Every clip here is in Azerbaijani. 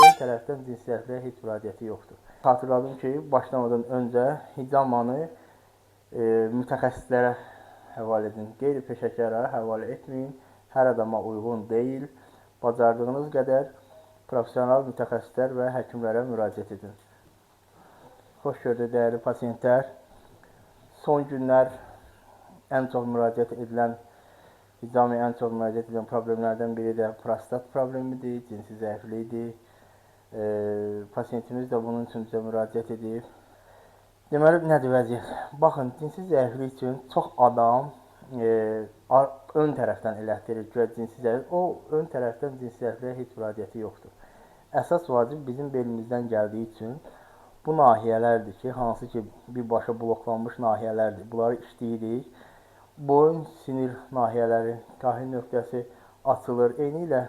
ön tərəfdən cinsiyyətliyə heç müraciəti yoxdur. Xatırladım ki, başlamadan öncə hicamanı mütəxəssislərə həvalə edin. Qeyri-peşəkara həvalə etməyin. Hər adama uyğun deyil. Bacardığınız qədər professional mütəxəssislər və həkimlərə müraciət edin. Xoş gördük, dəyərli pasientlər. Son günlər ən çox müraciət edilən, hicamaya ən çox müraciət edilən problemlərdən biri də prostat problemidir, cinsi zəiflikdir. Pasientimiz də bunun üçün bizə müraciət edib. Deməli, nədir vəziyyət? Baxın, cinsi zəiflik üçün çox adam ön tərəfdən elətdirir ki, cinsi zəiflik. O, ön tərəfdən cinsi zəifliyə heç müraciəti yoxdur. Əsas vacib bizim belimizdən gəldiyi üçün bu nahiyələrdir ki, hansı ki birbaşa bloklanmış nahiyələrdir. Bunları işləyirik. Boyun, sinir nahiyələri, tahlil nöqtəsi açılır. Eyni ilə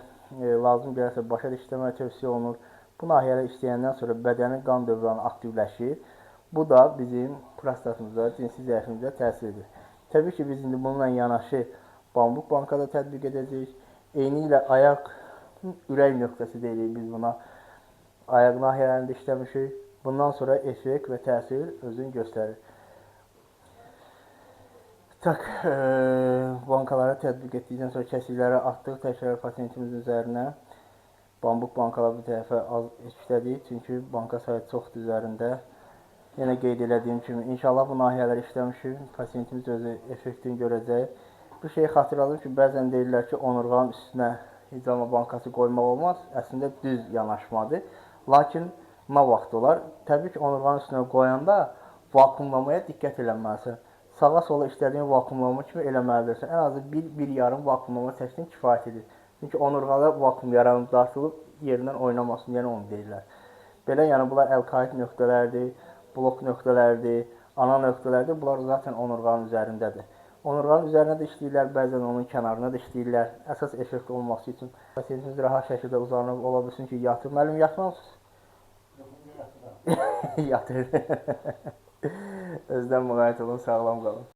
lazım gələrsə başa da işləməyə tövsiyə olunur. Bu nahiyələr işləyəndən sonra bədənin qan dövranı aktivləşir. Bu da bizim prostatımıza, cinsi zəifliyimizə təsir edir. Təbii ki, biz indi bununla yanaşı bambuk bankada tətbiq edəcəyik. Eyni ilə ayaq, ürək nöqtəsi deyirik biz buna. Ayaq nahiyələrində işləmişik. Bundan sonra effekt və təsir özünü göstərir. Bankalara tətbiq etdikdən sonra kəsikləri atdıq təkrar pasientimizin üzərinə. Bambuk bankaları bu tərəfə az işlədik, çünki banka sayı çoxdur üzərində. Yenə qeyd elədiyim kimi, inşallah bu nahiyələr işləmişik, pasientimiz özü effektini görəcək. Bu şeyi xatırladım ki, bəzən deyirlər ki, onurğanın üstünə hicama bankası qoymaq olmaz. Əslində düz yanaşmadır. Lakin nə vaxt olar? Təbii ki, onurğanın üstünə qoyanda vakuumlamaya diqqət eləməlisən. Sağa-sola işlədiyin vakuumlama kimi eləməlidirsən. Ən azı bir yarım vakuumlama çəkdin kifayət edir. Çünki onurğada vakuum yaranıb dartılıb yerindən oynamasın, yəni onu deyirlər. Belə, yəni bunlar əlkaid nöqtələrdir, blok nöqtələrdir, ana nöqtələrdir. Bunlar zaten onurğanın üzərindədir. Onurğanın üzərində də işləyirlər, bəzən onun kənarına da işləyirlər. Əsas effekt olması üçün pasientimiz rahat şəkildə uzanıb ola bilsin ki, yatır. Müəllim, yatmamısınız? Yatır. Özdən müğayət olun, sağlam qalın.